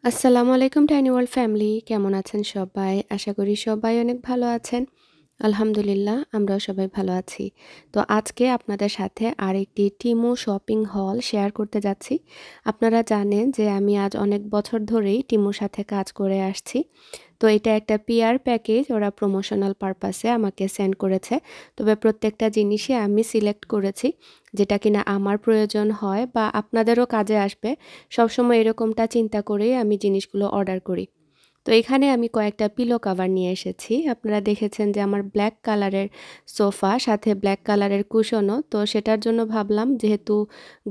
আসসালামু আলাইকুম tiny world family, কেমন আছেন সবাই? আশা করি সবাই অনেক ভালো আছেন। আলহামদুলিল্লাহ, আমরাও সবাই ভালো আছি। তো আজকে আপনাদের সাথে আরেকটি টিমু শপিং হল শেয়ার করতে যাচ্ছি। আপনারা জানেন যে আমি আজ অনেক বছর ধরেই টিমুর সাথে কাজ করে আসছি। তো এটা একটা পিআর প্যাকেজ, ওরা প্রমোশনাল পারপাসে আমাকে সেন্ড করেছে। তবে প্রত্যেকটা জিনিসই আমি সিলেক্ট করেছি যেটা কিনা আমার প্রয়োজন হয় বা আপনাদেরও কাজে আসবে। সবসময় এরকমটা চিন্তা করেই আমি জিনিসগুলো অর্ডার করি। তো এখানে আমি কয়েকটা পিলো কাভার নিয়ে এসেছি। আপনারা দেখেছেন যে আমার ব্ল্যাক কালারের সোফা, সাথে ব্ল্যাক কালারের কুশনও। তো সেটার জন্য ভাবলাম যেহেতু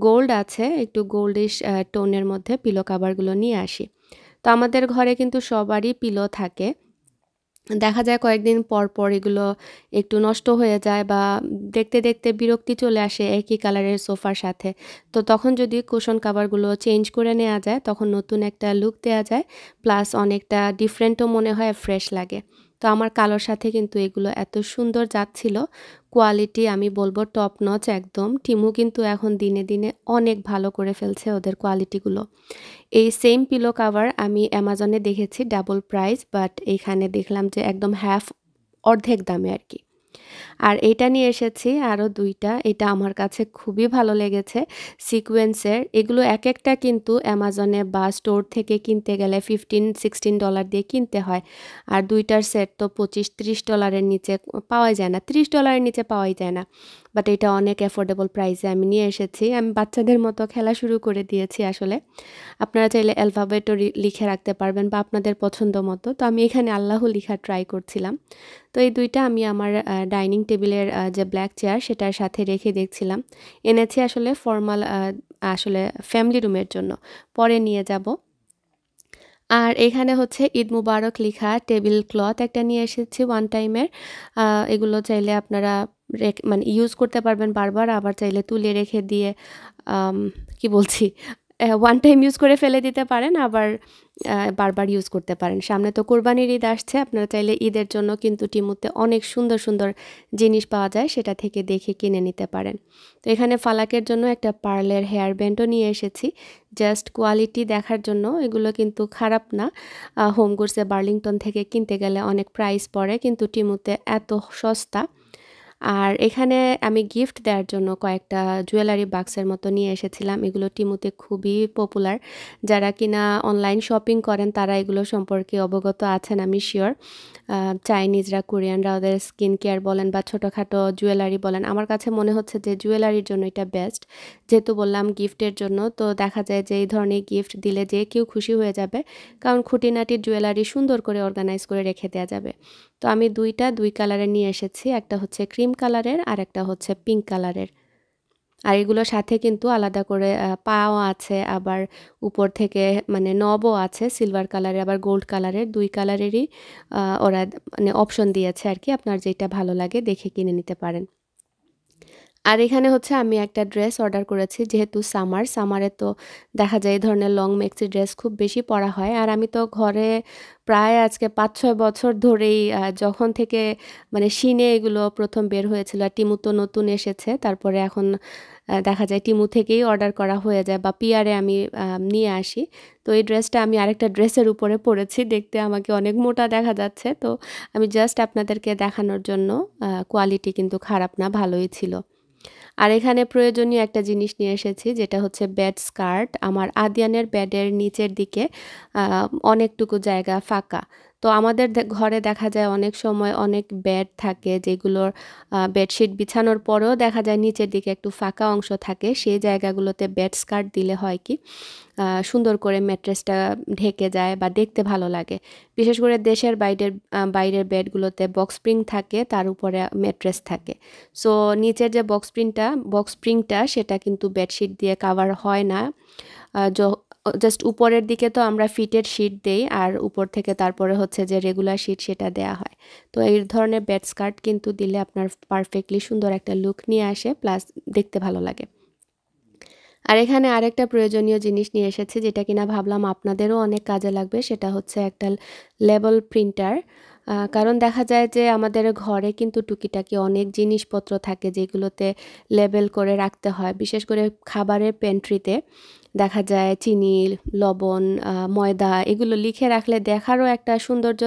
গোল্ড আছে, একটু গোল্ডিশ টোনের মধ্যে পিলো কাভারগুলো নিয়ে আসি। তো আমাদের ঘরে কিন্তু সবারই পিলো থাকে। দেখা যায় কয়েকদিন পর পর এগুলো একটু নষ্ট হয়ে যায় বা দেখতে দেখতে বিরক্তি চলে আসে একই কালারের সোফার সাথে। তো তখন যদি কুশন কাভারগুলো চেঞ্জ করে নেওয়া যায়, তখন নতুন একটা লুক দেওয়া যায়, প্লাস অনেকটা ডিফারেন্টও মনে হয়, ফ্রেশ লাগে। তো আমার কালোর সাথে কিন্তু এগুলো এত সুন্দর যাচ্ছিল। কোয়ালিটি আমি বলবো টপ নচ একদম। টিমু কিন্তু এখন দিনে দিনে অনেক ভালো করে ফেলছে ওদের কোয়ালিটিগুলো। এই সেম পিলো কাভার আমি অ্যামাজনে দেখেছি ডাবল প্রাইস, বাট এইখানে দেখলাম যে একদম অর্ধেক দামে আর কি। আর এইটা নিয়ে এসেছি আরও ২ টা। এটা আমার কাছে খুবই ভালো লেগেছে, সিকোয়েন্সের। এগুলো একেকটা কিন্তু অ্যামাজনে বা স্টোর থেকে কিনতে গেলে $15-16 দিয়ে কিনতে হয়। আর ২ টার সেট তো $25-30 নিচে পাওয়াই যায় না। $30 নিচে পাওয়াই যায় না। বাট এটা অনেক অ্যাফোর্ডেবল প্রাইসে আমি নিয়ে এসেছি। আমি বাচ্চাদের মতো খেলা শুরু করে দিয়েছি আসলে। আপনারা চাইলে অ্যালফাবেটও লিখে রাখতে পারবেন বা আপনাদের পছন্দ মতো। তো আমি এখানে আল্লাহ লিখা ট্রাই করছিলাম। তো এই ২ টা আমি আমার ডাইনিং টেবিলের যে ব্ল্যাক চেয়ার সেটার সাথে রেখে দেখছিলাম। এনেছি আসলে ফরমাল, আসলে ফ্যামিলি রুমের জন্য। পরে নিয়ে যাব। আর এখানে হচ্ছে ঈদ মুবারক লিখা টেবিল ক্লথ একটা নিয়ে এসেছি ওয়ান টাইমের। এগুলো চাইলে আপনারা মানে ইউজ করতে পারবেন বারবার, আবার চাইলে তুলে রেখে দিয়ে আম কি বলছি? ওয়ান টাইম ইউজ করে ফেলে দিতে পারেন, আবার বারবার ইউজ করতে পারেন। সামনে তো কোরবানির ঈদ আসছে। আপনারা চাইলে ঈদের জন্য কিন্তু টিমুতে অনেক সুন্দর, সুন্দর জিনিস পাওয়া যায়, সেটা থেকে দেখে কিনে নিতে পারেন। তো এখানে ফালাকের জন্য একটা পার্লের হেয়ার ব্যান্ডও নিয়ে এসেছি। জাস্ট কোয়ালিটি দেখার জন্য। এগুলো কিন্তু খারাপ না। হোম গুডসে বার্লিংটন থেকে কিনতে গেলে অনেক প্রাইস পড়ে, কিন্তু টিমুতে এত সস্তা। আর এখানে আমি গিফট দেওয়ার জন্য কয়েকটা জুয়েলারি বাক্সের মতো নিয়ে এসেছিলাম। এগুলো টিমুতে খুবই পপুলার। যারা কিনা অনলাইন শপিং করেন তারা এগুলো সম্পর্কে অবগত আছেন আমি সিওর। চাইনিজরা, কোরিয়ানরা ওদের স্কিন কেয়ার বলেন বা ছোটোখাটো জুয়েলারি বলেন, আমার কাছে মনে হচ্ছে যে জুয়েলারির জন্য এটা বেস্ট। যেহেতু বললাম গিফটের জন্য, তো দেখা যায় যে এই ধরনের গিফট দিলে যে কেউ খুশি হয়ে যাবে, কারণ খুঁটিনাটি জুয়েলারি সুন্দর করে অর্গানাইজ করে রেখে দেওয়া যাবে। তো আমি ২ কালারের নিয়ে এসেছি। একটা হচ্ছে ক্রিম কালারের আর একটা হচ্ছে পিঙ্ক কালারের। আর এগুলোর সাথে কিন্তু আলাদা করে পাও আছে, আবার উপর থেকে মানে নবও আছে সিলভার কালারের, আবার গোল্ড কালারের। ২ কালারেরই ওরা মানে অপশন দিয়েছে আর কি। আপনার যেটা ভালো লাগে দেখে কিনে নিতে পারেন। আর এখানে হচ্ছে আমি একটা ড্রেস অর্ডার করেছি, যেহেতু সামারে তো দেখা যায় এই ধরনের লং মেক্সি ড্রেস খুব বেশি পরা হয়। আর আমি তো ঘরে প্রায় আজকে ৫-৬ বছর ধরেই, যখন থেকে মানে শিনে এগুলো ১ম বের হয়েছিল, আর টিমু তো নতুন এসেছে। তারপরে এখন দেখা যায় টিমু থেকেই অর্ডার করা হয়ে যায় বা পিআরে আমি নিয়ে আসি। তো এই ড্রেসটা আমি আরেকটা ড্রেসের উপরে পরেছি। দেখতে আমাকে অনেক মোটা দেখা যাচ্ছে। তো আমি জাস্ট আপনাদেরকে দেখানোর জন্য, কোয়ালিটি কিন্তু খারাপ না, ভালোই ছিল। আর এখানে প্রয়োজনীয় একটা জিনিস নিয়ে এসেছি, যেটা হচ্ছে বেড স্কার্ট। আমার আদিয়ানের বেডের নিচের দিকে অনেকটুকু জায়গা ফাঁকা। তো আমাদের ঘরে দেখা যায় অনেক সময় অনেক বেড থাকে যেগুলোর বেডশিট বিছানোর পরেও দেখা যায় নিচের দিকে একটু ফাঁকা অংশ থাকে। সেই জায়গাগুলোতে বেড স্কার্ট দিলে হয় কি, সুন্দর করে ম্যাট্রেসটা ঢেকে যায় বা দেখতে ভালো লাগে। বিশেষ করে দেশের বাইরের বেডগুলোতে বক্স স্প্রিং থাকে, তার উপরে ম্যাট্রেস থাকে। সো নিচের যে বক্স স্প্রিংটা সেটা কিন্তু বেডশিট দিয়ে কাভার হয় না। জাস্ট উপরের দিকে তো আমরা ফিটেড শিট দেই, আর উপর থেকে তারপরে হচ্ছে যে রেগুলার শিট সেটা দেয়া হয়। তো এই ধরনের বেড স্কার্ট কিন্তু দিলে আপনার পারফেক্টলি সুন্দর একটা লুক নিয়ে আসে, প্লাস দেখতে ভালো লাগে। আর এখানে আরেকটা প্রয়োজনীয় জিনিস নিয়ে এসেছি, যেটা কিনা ভাবলাম আপনাদেরও অনেক কাজে লাগবে। সেটা হচ্ছে একটা লেবেল প্রিন্টার। কারণ দেখা যায় যে আমাদের ঘরে কিন্তু টুকিটাকি অনেক জিনিসপত্র থাকে যেগুলোতে লেবেল করে রাখতে হয়, বিশেষ করে খাবারের পেন্ট্রিতে। দেখা যায় চিনি, লবণ, ময়দা এগুলো লিখে রাখলে দেখারও একটা সৌন্দর্য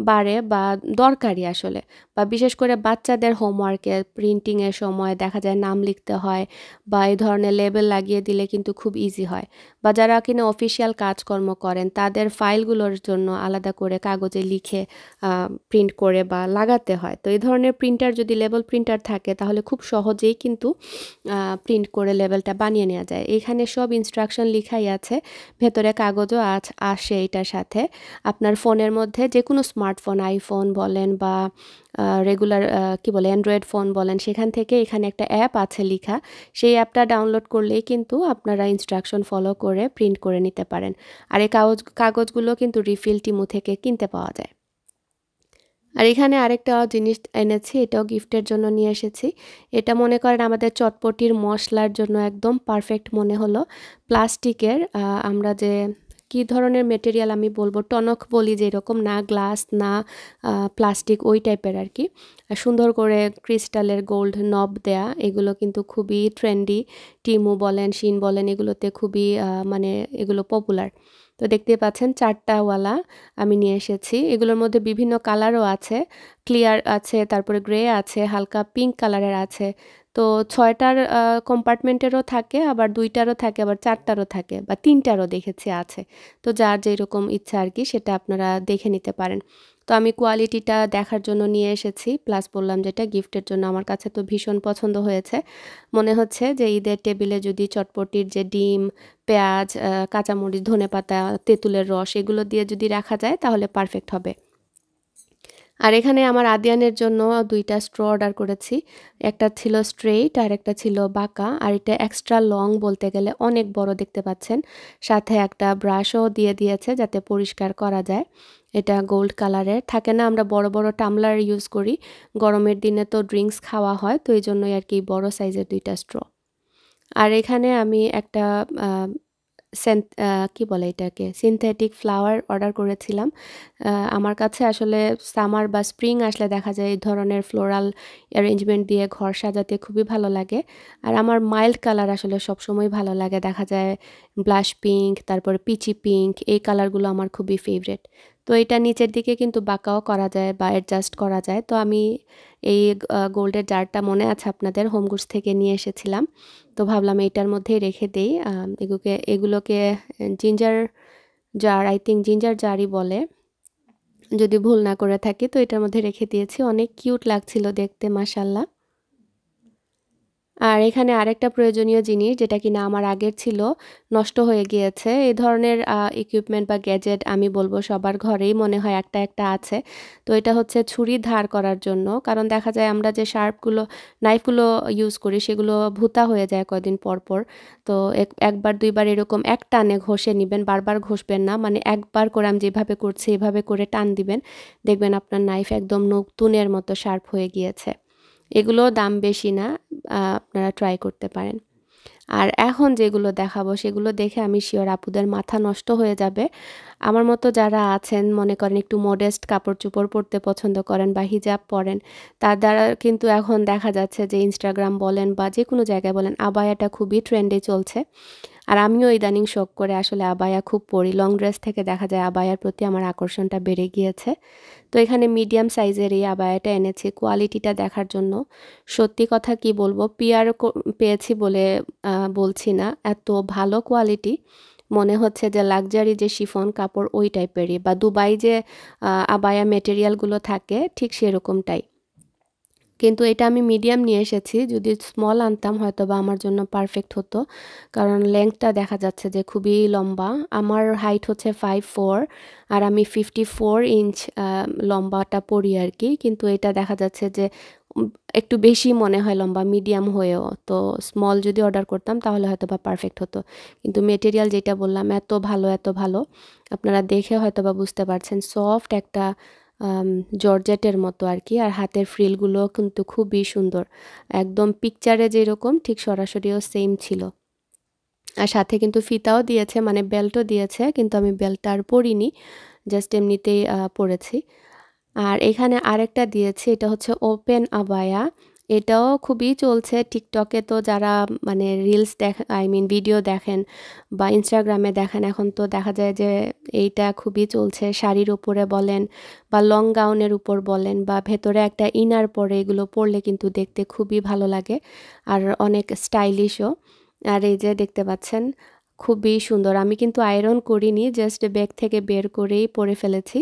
বাড়ে বা দরকারি আসলে। বা বিশেষ করে বাচ্চাদের হোমওয়ার্কে প্রিন্টিংয়ের সময় দেখা যায় নাম লিখতে হয় বা এই ধরনের লেবেল লাগিয়ে দিলে কিন্তু খুব ইজি হয়। বা যারা কিনা অফিসিয়াল কাজকর্ম করেন তাদের ফাইলগুলোর জন্য আলাদা করে কাগজে লিখে প্রিন্ট করে বা লাগাতে হয়। তো এই ধরনের প্রিন্টার যদি লেবেল প্রিন্টার থাকে তাহলে খুব সহজেই কিন্তু প্রিন্ট করে লেবেলটা বানিয়ে নেওয়া যায়। এখানে সব ইনস্ট্রাকশন লিখাই আছে, ভেতরে কাগজও আসে এটার সাথে। আপনার ফোনের মধ্যে যে কোনো স্মার্টফোন, আইফোন বলেন বা রেগুলার কি বলে অ্যান্ড্রয়েড ফোন বলেন, সেখান থেকে এখানে একটা অ্যাপ আছে লিখা, সেই অ্যাপটা ডাউনলোড করলেই কিন্তু আপনারা ইনস্ট্রাকশন ফলো করে প্রিন্ট করে নিতে পারেন। আর এই কাগজগুলো কিন্তু রিফিল টিমু থেকে কিনতে পাওয়া যায়। আর এখানে আরেকটা জিনিস এনেছি, এটাও গিফটের জন্য নিয়ে এসেছি। এটা মনে করেন আমাদের চটপটির মশলার জন্য একদম পারফেক্ট মনে হলো। প্লাস্টিকের আমরা যে কি ধরনের মেটেরিয়াল আমি বলবো, টনক বলি যেরকম, না গ্লাস না প্লাস্টিক, ওই টাইপের আর কি। সুন্দর করে ক্রিস্টালের গোল্ড নব দেয়া, এগুলো কিন্তু খুবই ট্রেন্ডি। টিমু বলেন, শিন বলেন, এগুলোতে খুবই মানে এগুলো পপুলার। তো দেখতেই পাচ্ছেন 4টাওয়ালা আমি নিয়ে এসেছি। এগুলোর মধ্যে বিভিন্ন কালারও আছে, ক্লিয়ার আছে, তারপরে গ্রে আছে, হালকা পিঙ্ক কালারের আছে। তো 6টার কম্পার্টমেন্টেরও থাকে, আবার 2টারও থাকে, আবার 4টারও থাকে, বা 3টারও দেখেছি আছে। তো যার যেরকম ইচ্ছা আর কি সেটা আপনারা দেখে নিতে পারেন। তো আমি কোয়ালিটিটা দেখার জন্য নিয়ে এসেছি, প্লাস বললাম যেটা গিফটের জন্য। আমার কাছে তো ভীষণ পছন্দ হয়েছে। মনে হচ্ছে যে ঈদের টেবিলে যদি চটপটির যে ডিম, পেঁয়াজ, কাঁচামরিচ, ধনেপাতা, তেঁতুলের রস এগুলো দিয়ে যদি রাখা যায় তাহলে পারফেক্ট হবে। আর এখানে আমার আদিয়ানের জন্য 2টা স্ট্র অর্ডার করেছি। একটা ছিল স্ট্রেইট আর একটা ছিল বাঁকা, আর এটা এক্সট্রা লং বলতে গেলে অনেক বড় দেখতে পাচ্ছেন। সাথে একটা ব্রাশও দিয়ে দিয়েছে যাতে পরিষ্কার করা যায়। এটা গোল্ড কালারের থাকে না, আমরা বড় বড় টামলার ইউজ করি, গরমের দিনে তো ড্রিঙ্কস খাওয়া হয়, তো এই জন্যই আর কি বড় সাইজের 2টা স্ট্র। আর এখানে আমি একটা কি বলে এটাকে, সিনথেটিক ফ্লাওয়ার অর্ডার করেছিলাম। আমার কাছে আসলে সামার বা স্প্রিং আসলে দেখা যায় এই ধরনের ফ্লোরাল অ্যারেঞ্জমেন্ট দিয়ে ঘর সাজাতে খুবই ভালো লাগে। আর আমার মাইল্ড কালার আসলে সবসময় ভালো লাগে, দেখা যায় ব্লাশ পিঙ্ক, তারপরে পিচি পিঙ্ক, এই কালারগুলো আমার খুবই ফেভারেট। তো এটা নিচের দিকে কিন্তু বাঁকাও করা যায় বা অ্যাডজাস্ট করা যায়। তো আমি এই গোল্ডের জারটা মনে আছে আপনাদের, হোমগুডস থেকে নিয়ে এসেছিলাম। তো ভাবলাম এইটার মধ্যেই রেখে দেই। এগুলোকে ginger jar, I think ginger জারই বলে যদি ভুল না করে থাকি। তো এটার মধ্যে রেখে দিয়েছি, অনেক কিউট লাগছিল দেখতে, মাশাল্লাহ। আর এখানে আরেকটা প্রয়োজনীয় জিনিস যেটা কিনা আমার আগের ছিল, নষ্ট হয়ে গিয়েছে। এই ধরনের ইকুইপমেন্ট বা গ্যাজেট আমি বলবো সবার ঘরেই মনে হয় একটা একটা আছে। তো এটা হচ্ছে ছুরি ধার করার জন্য, কারণ দেখা যায় আমরা যে নাইফগুলো ইউজ করি সেগুলো ভুতা হয়ে যায় কয়দিন পর পর। তো একবার দুইবার এরকম এক টানে ঘষে নেবেন, বারবার ঘষবেন না, মানে একবার করে আমি যেভাবে করছি এভাবে করে টান দিবেন, দেখবেন আপনার নাইফ একদম নতুনের মতো শার্প হয়ে গিয়েছে। এগুলো দাম বেশি না, আপনারা ট্রাই করতে পারেন। আর এখন যেগুলো দেখাবো সেগুলো দেখে আমি শিওর আপুদের মাথা নষ্ট হয়ে যাবে। আমার মতো যারা আছেন, মনে করেন একটু মডেস্ট কাপড় চোপড় পরতে পছন্দ করেন বা হিজাব পরেন, তার দ্বারা কিন্তু এখন দেখা যাচ্ছে যে ইনস্টাগ্রাম বলেন বা যে কোনো জায়গায় বলেন, আবায়াটা খুবই ট্রেন্ডে চলছে। আর আমিও ইদানিং শখ করে আসলে আবায়া খুব পরি, লং ড্রেস থেকে দেখা যায় আবায়ার প্রতি আমার আকর্ষণটা বেড়ে গিয়েছে। তো এখানে মিডিয়াম সাইজের এই আবায়াটা এনেছি কোয়ালিটিটা দেখার জন্য। সত্যি কথা কি বলবো, পিয়ার পেয়েছি বলে বলছি না, এত ভালো কোয়ালিটি, মনে হচ্ছে যে লাক্সারি যে শিফন কাপড় ওই টাইপেরই, বা দুবাই যে আবায়া মেটেরিয়ালগুলো থাকে ঠিক সেরকমটাই। কিন্তু এটা আমি মিডিয়াম নিয়ে এসেছি, যদি স্মল আনতাম হয়তো বা আমার জন্য পারফেক্ট হতো, কারণ লেংথটা দেখা যাচ্ছে যে খুবই লম্বা। আমার হাইট হচ্ছে 5'4", আর আমি 54 ইঞ্চ লম্বাটা পরি আর কি। কিন্তু এটা দেখা যাচ্ছে যে একটু বেশি মনে হয় লম্বা, মিডিয়াম হয়েও। তো স্মল যদি অর্ডার করতাম তাহলে হয়তো বা পারফেক্ট হতো। কিন্তু মেটেরিয়াল যেটা বললাম এত ভালো, এত ভালো, আপনারা দেখে হয়তো বা বুঝতে পারছেন, সফট একটা জর্জেটের মতো আর কি। আর হাতের ফ্রিলগুলো কিন্তু খুবই সুন্দর, একদম পিকচারে যেরকম ঠিক সরাসরিও সেম ছিল। আর সাথে কিন্তু ফিতাও দিয়েছে, মানে বেল্টও দিয়েছে, কিন্তু আমি বেল্টটা আর পরিনি, জাস্ট এমনিতেই পরেছি। আর এখানে আরেকটা দিয়েছে, এটা হচ্ছে ওপেন আবায়া। এটাও খুবই চলছে টিকটকে। তো যারা মানে রিলস ভিডিও দেখেন বা ইনস্টাগ্রামে দেখেন, এখন তো দেখা যায় যে এইটা খুবই চলছে। শাড়ির উপরে বলেন বা লং গাউনের উপর বলেন বা ভেতরে একটা ইনার পরে, এগুলো পরলে কিন্তু দেখতে খুবই ভালো লাগে আর অনেক স্টাইলিশও। আর এই যে দেখতে পাচ্ছেন, খুবই সুন্দর। আমি কিন্তু আয়রন করিনি, জাস্ট ব্যাগ থেকে বের করেই পরে ফেলেছি।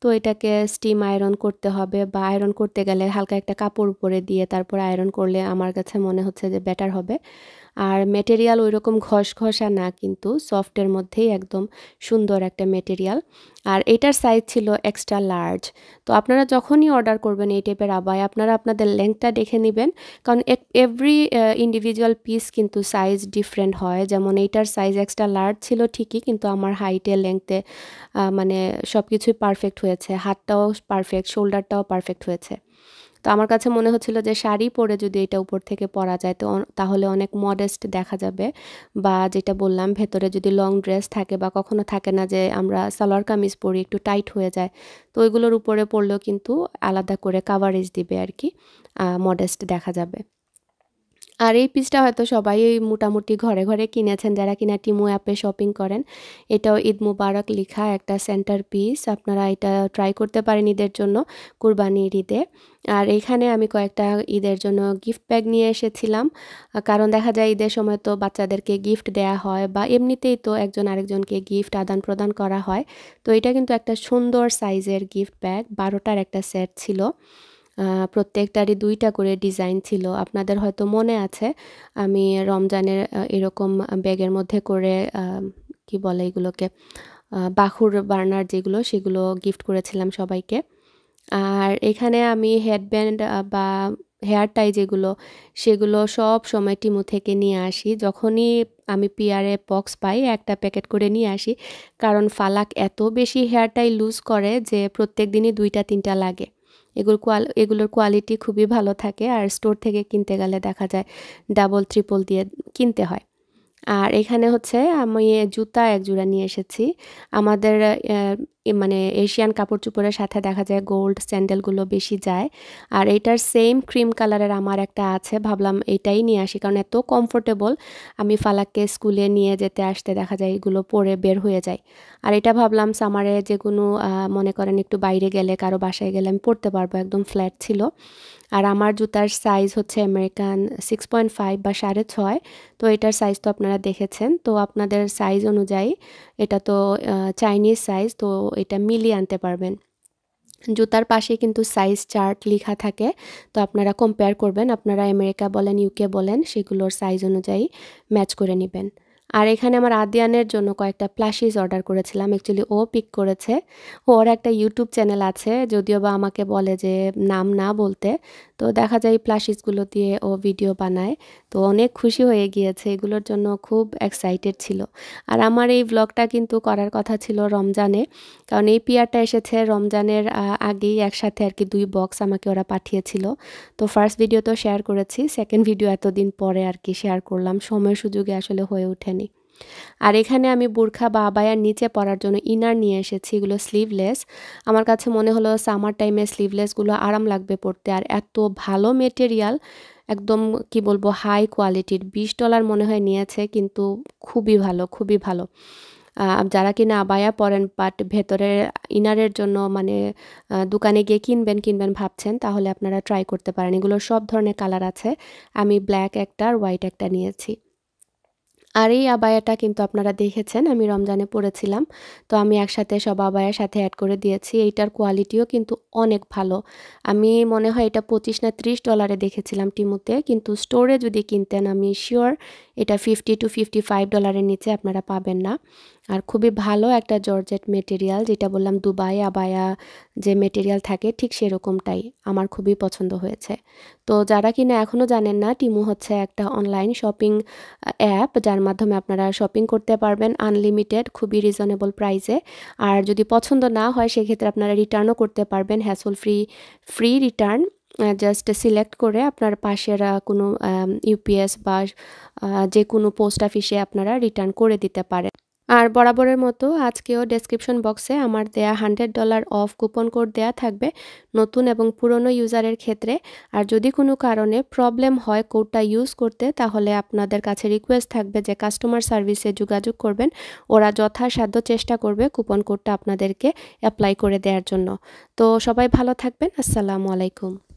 তো এটাকে স্টিম আয়রন করতে হবে, বা আয়রন করতে গেলে হালকা একটা কাপড় উপরে দিয়ে তারপর আয়রন করলে আমার কাছে মনে হচ্ছে যে বেটার হবে। আর মেটেরিয়াল ওইরকম ঘষঘষা না, কিন্তু সফটের মধ্যেই একদম সুন্দর একটা মেটেরিয়াল। আর এটার সাইজ ছিল এক্সট্রা লার্জ। তো আপনারা যখনই অর্ডার করবেন এই টাইপের আবায়া, আপনারা আপনাদের লেংথটা দেখে নেবেন, কারণ এভরি ইন্ডিভিজুয়াল পিস কিন্তু সাইজ ডিফারেন্ট হয়। যেমন এইটার সাইজ এক্সট্রা লার্জ ছিল ঠিকই, কিন্তু আমার হাইটে লেংথে মানে সব কিছুই পারফেক্ট হয়েছে। হাতটাও পারফেক্ট, শোল্ডারটাও পারফেক্ট হয়েছে। তো আমার কাছে মনে হচ্ছিল যে শাড়ি পরে যদি এটা উপর থেকে পরা যায় তো তাহলে অনেক মডেস্ট দেখা যাবে। বা যেটা বললাম, ভেতরে যদি লং ড্রেস থাকে বা কখনো থাকে না যে আমরা সালোয়ার কামিজ পরি একটু টাইট হয়ে যায়, তো ওইগুলোর উপরে পরলেও কিন্তু আলাদা করে কাভারেজ দিবে আর কি, মডেস্ট দেখা যাবে। আর এই পিসটা হয়তো সবাই মোটামুটি ঘরে ঘরে কিনেছেন যারা কিনা টিমু অ্যাপে শপিং করেন। এটাও ঈদ মুবারক লিখা একটা সেন্টার পিস। আপনারা এটা ট্রাই করতে পারেন ঈদের জন্য, কুরবানির ঈদে। আর এখানে আমি কয়েকটা ঈদের জন্য গিফট ব্যাগ নিয়ে এসেছিলাম, কারণ দেখা যায় ঈদের সময় তো বাচ্চাদেরকে গিফট দেয়া হয় বা এমনিতেই তো একজন আরেকজনকে গিফট আদান প্রদান করা হয়। তো এটা কিন্তু একটা সুন্দর সাইজের গিফট ব্যাগ, 12টার একটা সেট ছিল। প্রত্যেকটারই 2টা করে ডিজাইন ছিল। আপনাদের হয়তো মনে আছে আমি রমজানের এরকম ব্যাগের মধ্যে করে কি বলে এগুলোকে, বাখুর বার্নার যেগুলো, সেগুলো গিফট করেছিলাম সবাইকে। আর এখানে আমি হেডব্যান্ড বা হেয়ার টাই যেগুলো, সেগুলো সব সময় টিমু থেকে নিয়ে আসি। যখনই আমি পিয়ারে বক্স পাই একটা প্যাকেট করে নিয়ে আসি, কারণ ফালাক এত বেশি হেয়ার টাই লুজ করে যে প্রত্যেক দিনই 2টা 3টা লাগে। এগুলোর কোয়ালিটি খুবই ভালো থাকে, আর স্টোর থেকে কিনতে গেলে দেখা যায় ডাবল ট্রিপল দিয়ে কিনতে হয়। আর এখানে হচ্ছে আমি জুতা এক জোড়া নিয়ে এসেছি। আমাদের মানে এশিয়ান কাপড়-চোপড়ের সাথে দেখা যায় গোল্ড স্যান্ডেলগুলো বেশি যায়। আর এইটার সেম ক্রিম কালারের আমার একটা আছে। ভাবলাম এটাই নিয়ে আসি, কারণ এত কমফোর্টেবল। আমি ফালাককে স্কুলে নিয়ে যেতে আসতে দেখা যায় এগুলো পরে বের হয়ে যায়। আর এটা ভাবলাম সামারে যেকোনো মনে করেন একটু বাইরে গেলে, কারো বাসায় গেলে আমি পরতে পারবো, একদম ফ্ল্যাট ছিল। আর আমার জুতার সাইজ হচ্ছে আমেরিকান 6.5 বা 6.5। তো এটার সাইজ তো আপনারা দেখেছেন। তো আপনাদের সাইজ অনুযায়ী, এটা তো চাইনিজ সাইজ, তো এটা মিলিয়ে আনতে পারবেন। জুতার পাশে কিন্তু সাইজ চার্ট লেখা থাকে। তো আপনারা কম্পেয়ার করবেন, আপনারা আমেরিকা বলেন ইউকে বলেন, সেগুলোর সাইজ অনুযায়ী ম্যাচ করে নেবেন। আর এখানে আমার আদিয়ানের জন্য কয়েকটা প্লাশিস অর্ডার করেছিলাম। অ্যাকচুয়ালি ও পিক করেছে। ওর একটা ইউটিউব চ্যানেল আছে, যদিও বা আমাকে বলে যে নাম না বলতে। তো দেখা যায় এই প্লাশিসগুলো দিয়ে ও ভিডিও বানায়। তো অনেক খুশি হয়ে গিয়েছে, এগুলোর জন্য খুব এক্সাইটেড ছিল। আর আমার এই ব্লগটা কিন্তু করার কথা ছিল রমজানে, কারণ এই পিয়ারটা এসেছে রমজানের আগেই একসাথে আর কি, 2 বক্স আমাকে ওরা পাঠিয়েছিল। তো ফার্স্ট ভিডিও তো শেয়ার করেছি, সেকেন্ড ভিডিও এতদিন পরে আর কি শেয়ার করলাম, সময় সুযোগে আসলে হয়ে ওঠেনি। আর এখানে আমি বোরখা বা আবায়ার নিচে পরার জন্য ইনার নিয়ে এসেছি, এগুলো স্লিভলেস। আমার কাছে মনে হলো সামার টাইমে স্লিভলেসগুলো আরাম লাগবে পরতে, আর এত ভালো মেটেরিয়াল, একদম কি বলবো হাই কোয়ালিটির। $20 মনে হয় নিয়েছে, কিন্তু খুবই ভালো, খুবই ভালো। যারা কিনা আবায়া পরেন বাট ভেতরের ইনারের জন্য মানে দোকানে গিয়ে কিনবেন ভাবছেন, তাহলে আপনারা ট্রাই করতে পারেন। এগুলোর সব ধরনের কালার আছে। আমি ব্ল্যাক একটা আর হোয়াইট একটা নিয়েছি। আর এই আবায়াটা কিন্তু আপনারা দেখেছেন আমি রমজানে পরেছিলাম। তো আমি একসাথে সব আবায়ার সাথে অ্যাড করে দিয়েছি। এইটার কোয়ালিটিও কিন্তু অনেক ভালো। আমি মনে হয় এটা $25 না $30 দেখেছিলাম টিমুতে, কিন্তু স্টোরে যদি কিনতেন আমি সিওর এটা $50 to $55 এর নিচে আপনারা পাবেন না। আর খুবই ভালো একটা জর্জেট মেটেরিয়াল, যেটা বললাম দুবাই আবায়া যে মেটেরিয়াল থাকে ঠিক সেরকমটাই। আমার খুবই পছন্দ হয়েছে। তো যারা কিনা এখনও জানেন না, টিমু হচ্ছে একটা অনলাইন শপিং অ্যাপ, যার মাধ্যমে আপনারা শপিং করতে পারবেন আনলিমিটেড, খুবই রিজনেবল প্রাইসে। আর যদি পছন্দ না হয় সেক্ষেত্রে আপনারা রিটার্নও করতে পারবেন, hassle free return. Just select করে আপনার পাশের কোনো ইউপিএস বা যে কোনো পোস্ট অফিসে আপনারা রিটার্ন করে দিতে পারেন। আর বরাবরের মতো আজকেও ডেসক্রিপশন বক্সে আমার দেয়া $100 অফ কুপন কোড দেয়া থাকবে নতুন এবং পুরনো ইউজারের ক্ষেত্রে। আর যদি কোনো কারণে প্রবলেম হয় কোডটা ইউজ করতে, তাহলে আপনাদের কাছে রিকোয়েস্ট থাকবে যে কাস্টমার সার্ভিসে যোগাযোগ করবেন। ওরা যথাসাধ্য চেষ্টা করবে কুপন কোডটা আপনাদেরকে অ্যাপ্লাই করে দেওয়ার জন্য। তো সবাই ভালো থাকবেন। আসসালামু আলাইকুম।